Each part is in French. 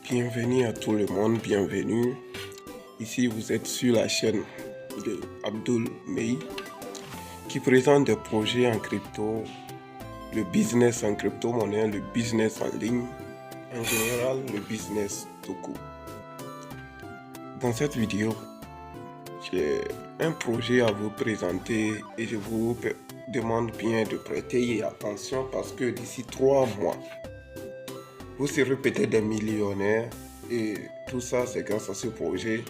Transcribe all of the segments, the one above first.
Bienvenue à tout le monde, bienvenue. Ici, vous êtes sur la chaîne de Abdul Mei qui présente des projets en crypto, le business en crypto-monnaie, le business en ligne, en général, le business tout court. Dans cette vidéo, j'ai un projet à vous présenter et je vous demande bien de prêter attention parce que d'ici 3 mois, vous serez peut-être des millionnaires et tout ça c'est grâce à ce projet.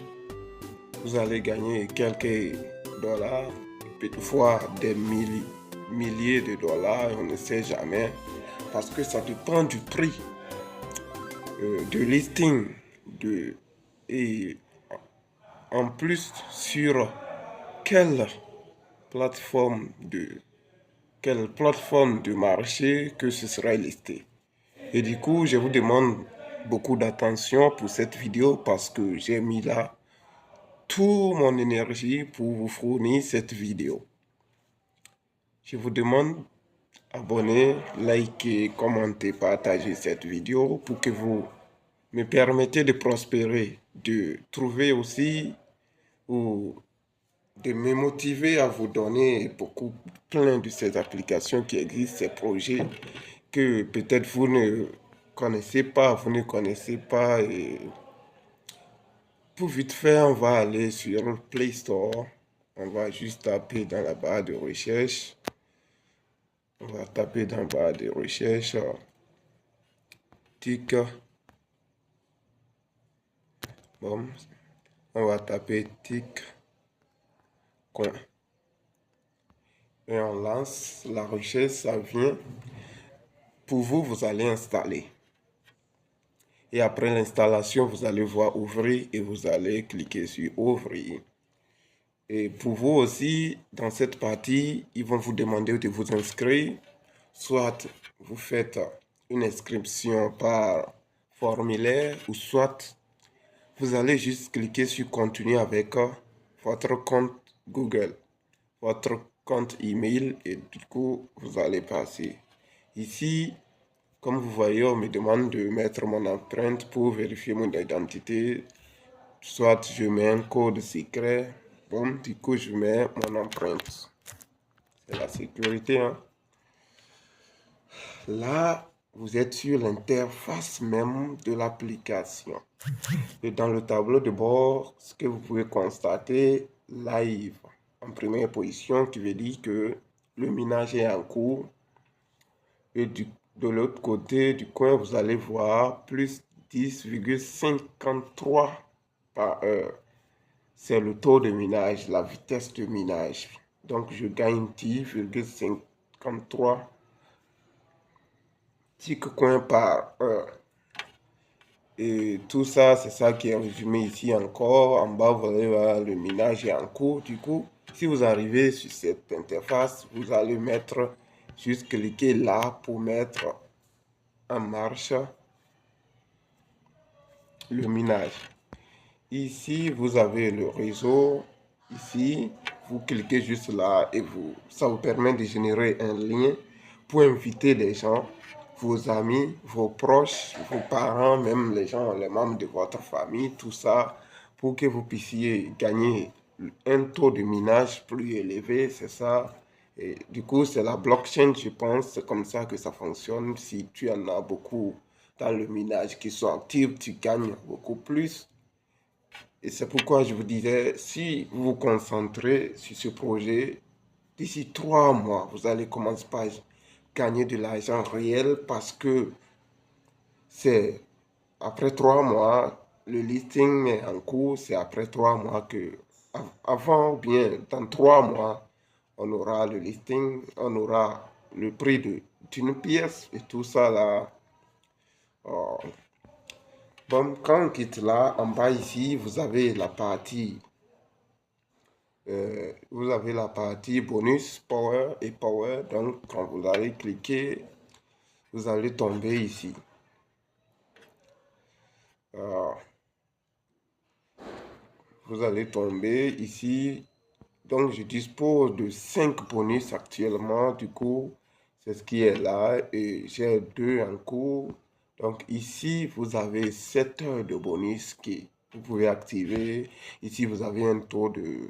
Vous allez gagner quelques dollars, parfois des milliers de dollars, on ne sait jamais, parce que ça dépend du prix de listing et en plus sur quelle plateforme de marché que ce sera listé. Et du coup, je vous demande beaucoup d'attention pour cette vidéo parce que j'ai mis là toute mon énergie pour vous fournir cette vidéo. Je vous demande abonner, liker, commenter, partager cette vidéo pour que vous me permettez de prospérer, de trouver aussi ou de me motiver à vous donner plein de ces applications qui existent, ces projets que peut-être vous ne connaissez pas et pour vite fait, on va aller sur le Play Store. On va juste taper dans la barre de recherche. On va taper dans la barre de recherche. Tic. Bon. On va taper tic. Coin. Et on lance la recherche. Ça vient. Pour vous, vous allez installer. Et après l'installation, vous allez voir ouvrir et vous allez cliquer sur ouvrir. Et pour vous aussi, dans cette partie, ils vont vous demander de vous inscrire. Soit vous faites une inscription par formulaire ou soit vous allez juste cliquer sur continuer avec votre compte Google, votre compte email et du coup vous allez passer. Ici, comme vous voyez, on me demande de mettre mon empreinte pour vérifier mon identité. Soit je mets un code secret. Bon, du coup je mets mon empreinte. C'est la sécurité, hein. Là, vous êtes sur l'interface même de l'application. Et dans le tableau de bord, ce que vous pouvez constater, live en première position, qui veut dire que le minage est en cours. Et de l'autre côté du coin, vous allez voir plus 10,53 par heure. C'est le taux de minage, la vitesse de minage. Donc, je gagne 10,53 coins par heure. Et tout ça, c'est ça qui est résumé ici encore. En bas, vous allez voir le minage est en cours. Du coup, si vous arrivez sur cette interface, vous allez juste cliquer là pour mettre en marche le minage. Ici, vous avez le réseau. Ici, vous cliquez juste là et ça vous permet de générer un lien pour inviter les gens, vos amis, vos proches, vos parents, même les membres de votre famille, tout ça, pour que vous puissiez gagner un taux de minage plus élevé, c'est ça. Et du coup, c'est la blockchain, je pense, c'est comme ça que ça fonctionne. Si tu en as beaucoup dans le minage qui sont actifs, tu gagnes beaucoup plus. Et c'est pourquoi je vous disais, si vous vous concentrez sur ce projet, d'ici 3 mois, vous allez commencer par gagner de l'argent réel parce que c'est après 3 mois, le listing est en cours, c'est après 3 mois que, avant ou bien dans 3 mois, on aura le listing, on aura le prix d'une pièce et tout ça là. Oh. Bon, quand on quitte là, en bas ici, vous avez la partie bonus, power et power. Donc, quand vous allez cliquer, vous allez tomber ici. Vous allez tomber ici. Donc, je dispose de 5 bonus actuellement. Du coup, c'est ce qui est là. Et j'ai 2 en cours. Donc ici, vous avez 7 heures de bonus que vous pouvez activer. Ici, vous avez un taux de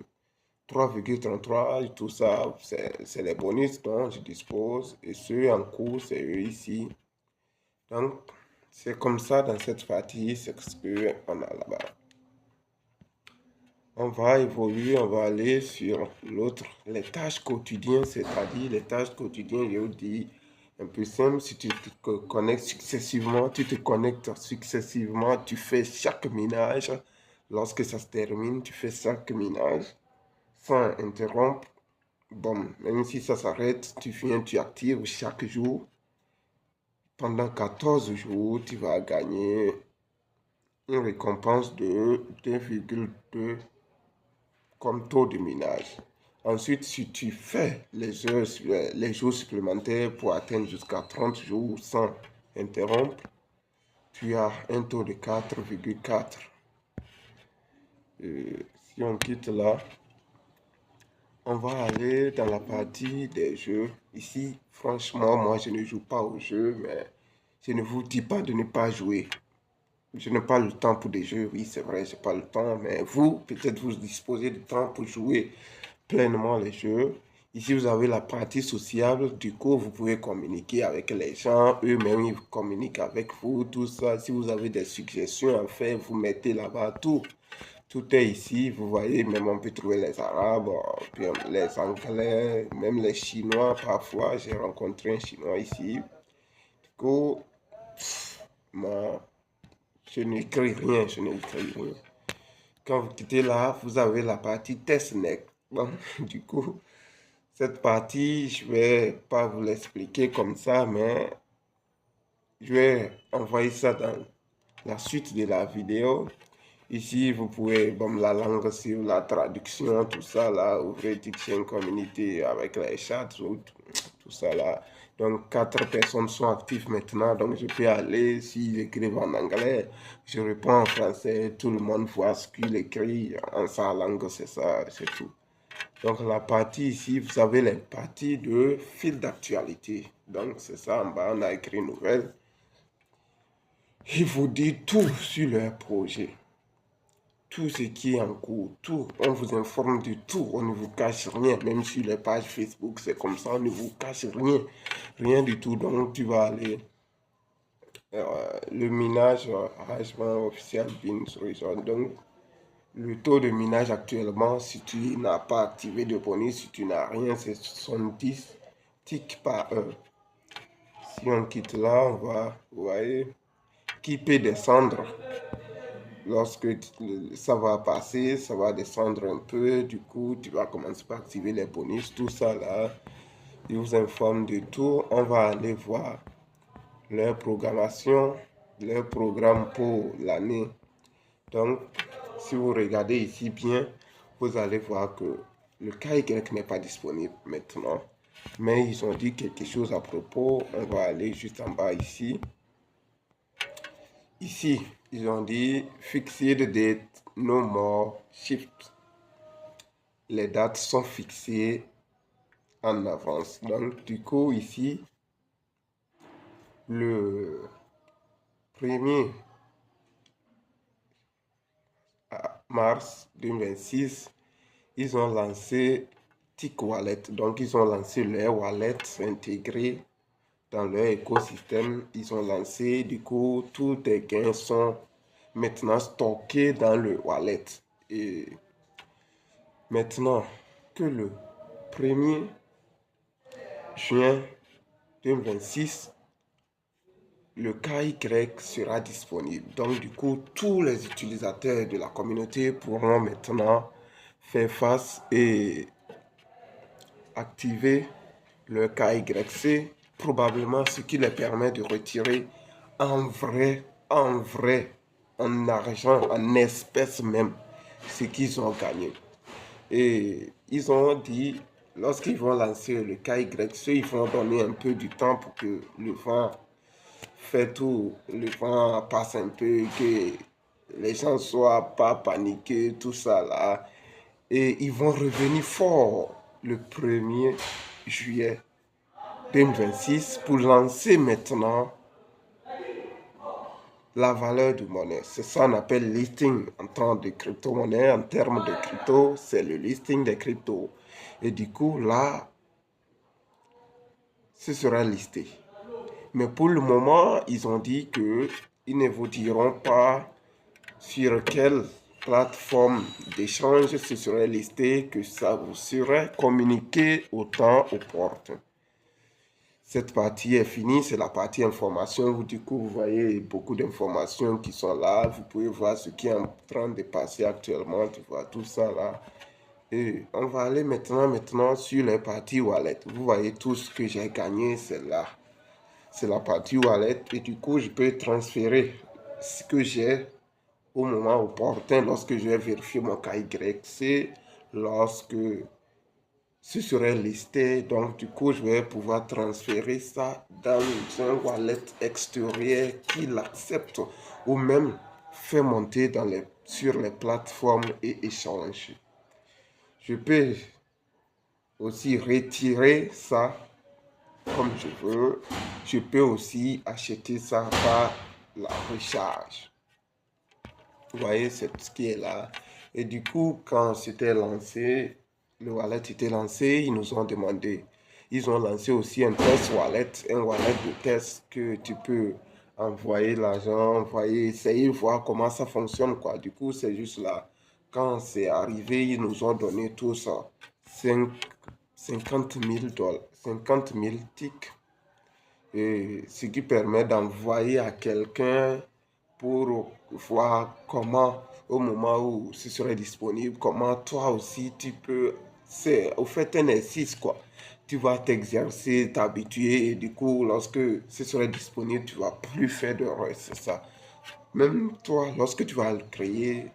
3,33. Et tout ça, c'est les bonus dont je dispose. Et ceux en cours, c'est eux ici. Donc, c'est comme ça dans cette partie, c'est ce qu'on a là-bas. On va évoluer, on va aller sur l'autre, les tâches quotidiennes, c'est-à-dire les tâches quotidiennes, je vous dis un peu simple, si tu te connectes successivement, tu te connectes successivement, tu fais chaque ménage. Lorsque ça se termine, tu fais chaque ménage sans interrompre. Bon, même si ça s'arrête, tu viens, tu actives chaque jour. Pendant 14 jours, tu vas gagner une récompense de 2,2 comme taux de minage. Ensuite, si tu fais les jours supplémentaires pour atteindre jusqu'à 30 jours sans interrompre, tu as un taux de 4,4. Si on quitte là, on va aller dans la partie des jeux. Ici, franchement, moi, je ne joue pas aux jeux, mais je ne vous dis pas de ne pas jouer. Je n'ai pas le temps pour des jeux, oui, c'est vrai, je n'ai pas le temps, mais vous, peut-être vous disposez de temps pour jouer pleinement les jeux. Ici, vous avez la partie sociable, du coup, vous pouvez communiquer avec les gens, eux-mêmes, ils communiquent avec vous, tout ça. Si vous avez des suggestions à faire, vous mettez là-bas tout. Tout est ici, vous voyez, même on peut trouver les Arabes, puis les Anglais, même les Chinois, parfois, j'ai rencontré un Chinois ici. Du coup, moi, je n'écris rien, je n'écris rien. Quand vous quittez là, vous avez la partie testnet. Bon, du coup, cette partie, je vais pas vous l'expliquer comme ça, mais je vais envoyer ça dans la suite de la vidéo. Ici, vous pouvez, bon, la langue sur la traduction, tout ça là, ouvrir Diction Community avec les chats, tout ça là. Donc, 4 personnes sont actives maintenant, donc je peux aller, s'ils écrivent en anglais, je réponds en français, tout le monde voit ce qu'il écrit en sa langue, c'est ça, c'est tout. Donc, la partie ici, vous avez les parties de fil d'actualité. Donc, c'est ça, en bas, on a écrit nouvelle. Il vous dit tout sur leur projet. Tout ce qui est en cours, tout, on vous informe de tout, on ne vous cache rien, même sur les pages Facebook, c'est comme ça, on ne vous cache rien, rien du tout. Donc, tu vas aller, le minage, arrangement officiel BIN Resort. Donc, le taux de minage actuellement, si tu n'as pas activé de bonus, si tu n'as rien, c'est 70 ticks par heure. Si on quitte là, on va, vous voyez, qui peut descendre. Lorsque ça va passer, ça va descendre un peu. Du coup, tu vas commencer par activer les bonus, tout ça là. Je vous informe de tout. On va aller voir leur programmation, leur programme pour l'année. Donc, si vous regardez ici bien, vous allez voir que le KY n'est pas disponible maintenant. Mais ils ont dit quelque chose à propos. On va aller juste en bas ici. Ici, ils ont dit fixed date, no more shift. Les dates sont fixées en avance. Donc, du coup, ici, le 1er mars 2026, ils ont lancé Tick Wallet. Donc, ils ont lancé leur wallet intégré dans leur écosystème. Ils ont lancé, du coup, tous les gains sont maintenant stockés dans le wallet. Et maintenant que le 1er juin 2026, le KY sera disponible. Donc, du coup, tous les utilisateurs de la communauté pourront maintenant faire face et activer le KYC, probablement ce qui les permet de retirer en argent, en espèces même, ce qu'ils ont gagné. Et ils ont dit, lorsqu'ils vont lancer le KYC, ils vont donner un peu du temps pour que le vent fait tout, le vent passe un peu, que les gens ne soient pas paniqués, tout ça là. Et ils vont revenir fort le 1er juillet 2026 pour lancer maintenant la valeur de monnaie. C'est ça qu'on appelle listing en temps de crypto-monnaie. En termes de crypto, c'est le listing des cryptos. Et du coup, là, ce sera listé. Mais pour le moment, ils ont dit qu'ils ne vous diront pas sur quelle plateforme d'échange ce serait listé, que ça vous serait communiqué au temps aux portes. Cette partie est finie, c'est la partie information. Du coup, vous voyez beaucoup d'informations qui sont là. Vous pouvez voir ce qui est en train de passer actuellement. Tu vois tout ça là. Et on va aller maintenant sur les parties wallet. Vous voyez tout ce que j'ai gagné, c'est là. C'est la partie wallet. Et du coup, je peux transférer ce que j'ai au moment opportun lorsque je vais vérifier mon KYC, lorsque ce serait listé. Donc, du coup, je vais pouvoir transférer ça dans un wallet extérieur qui l'accepte ou même faire monter sur les plateformes et échanger. Je peux aussi retirer ça comme je veux. Je peux aussi acheter ça par la recharge. Vous voyez, c'est ce qui est là. Et du coup, quand c'était lancé, le wallet était lancé, ils nous ont demandé. Ils ont lancé aussi un test wallet, un wallet de test que tu peux envoyer l'argent, envoyer, essayer, voir comment ça fonctionne, quoi. Du coup, c'est juste là. Quand c'est arrivé, ils nous ont donné tout ça. 50 000 dollars, 50 000 ticks. Et ce qui permet d'envoyer à quelqu'un pour voir comment, au moment où ce serait disponible, comment toi aussi tu peux, c'est au fait un exercice quoi. Tu vas t'exercer, t'habituer et du coup, lorsque ce serait disponible, tu vas plus faire d'erreur, c'est ça. Même toi, lorsque tu vas le créer,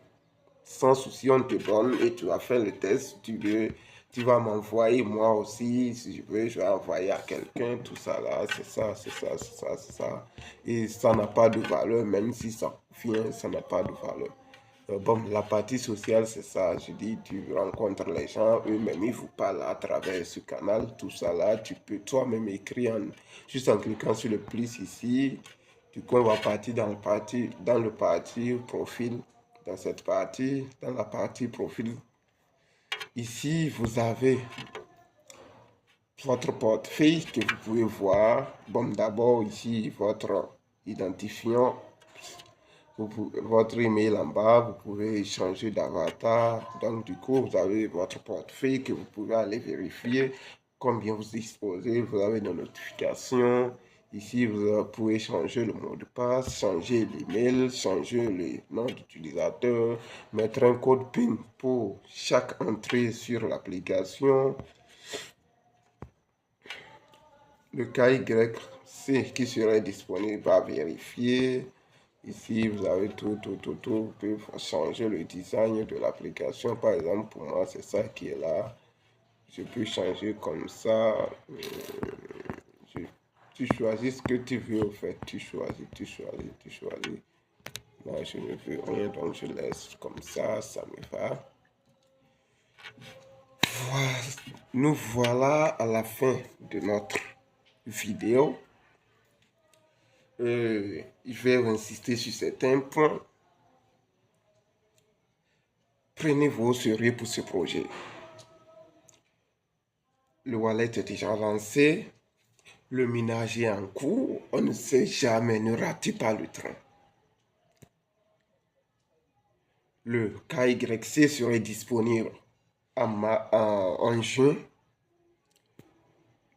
sans souci, on te donne et tu vas faire le test. Tu vas m'envoyer moi aussi, si je veux, je vais envoyer à quelqu'un, tout ça là, c'est ça, c'est ça, c'est ça, c'est ça. Et ça n'a pas de valeur, même si ça vient, ça n'a pas de valeur. Bon, la partie sociale, c'est ça. Je dis, tu rencontres les gens, eux-mêmes, ils vous parlent à travers ce canal, tout ça là. Tu peux toi-même écrire juste en cliquant sur le plus ici. Du coup, on va partir dans le parti profil. Dans cette partie, dans la partie profil, ici, vous avez votre portefeuille que vous pouvez voir. Bon, d'abord, ici, votre identifiant. Votre email en bas, vous pouvez changer d'avatar. Donc, du coup, vous avez votre portefeuille que vous pouvez aller vérifier combien vous disposez. Vous avez des notifications. Ici, vous pouvez changer le mot de passe, changer l'email, changer le nom d'utilisateur, mettre un code PIN pour chaque entrée sur l'application. Le KYC qui serait disponible à vérifier. Ici, vous avez tout. Vous pouvez changer le design de l'application. Par exemple, pour moi, c'est ça qui est là. Je peux changer comme ça. Tu choisis ce que tu veux, en fait. Tu choisis. Moi, je ne veux rien, donc je laisse comme ça me va. Voilà. Nous voilà à la fin de notre vidéo. Je vais insister sur certains points. Prenez-vous au sérieux pour ce projet. Le wallet est déjà lancé. Le minage est en cours. On ne sait jamais, ne ratez pas le train. Le KYC serait disponible en juin.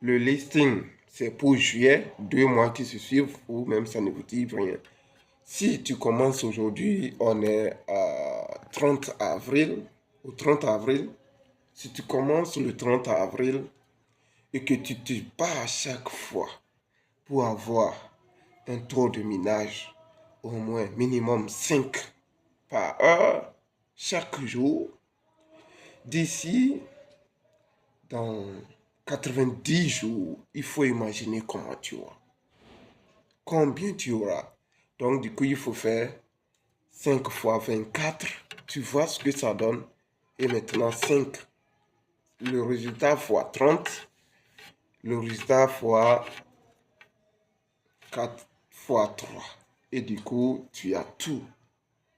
Le listing, c'est pour juillet, 2 mois qui se suivent, ou même ça ne vous dit rien. Si tu commences aujourd'hui, on est à 30 avril, au 30 avril. Si tu commences le 30 avril et que tu te bats à chaque fois pour avoir un taux de minage au moins minimum 5 par heure chaque jour, d'ici dans 90 jours, il faut imaginer comment tu auras. Combien tu auras. Donc, du coup, il faut faire 5 fois 24. Tu vois ce que ça donne. Et maintenant, 5. Le résultat fois 30. Le résultat fois 4 fois 3. Et du coup, tu as tout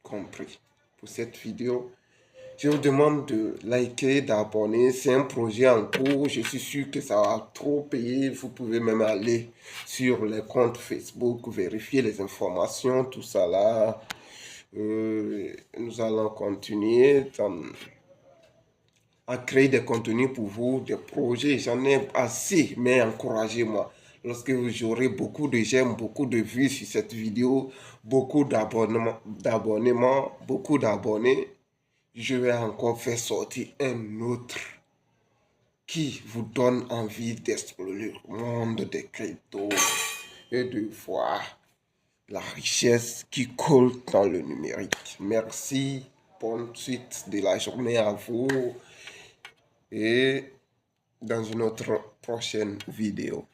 compris pour cette vidéo. Je vous demande de liker, d'abonner. C'est un projet en cours. Je suis sûr que ça va trop payer. Vous pouvez même aller sur les comptes Facebook, vérifier les informations, tout ça là. Nous allons continuer à créer des contenus pour vous, des projets. J'en ai assez, mais encouragez-moi. Lorsque j'aurai beaucoup de j'aime, beaucoup de vues sur cette vidéo, beaucoup d'abonnements, beaucoup d'abonnés, je vais encore faire sortir un autre qui vous donne envie d'explorer le monde des cryptos et de voir la richesse qui coule dans le numérique. Merci, bonne suite de la journée à vous et dans une autre prochaine vidéo.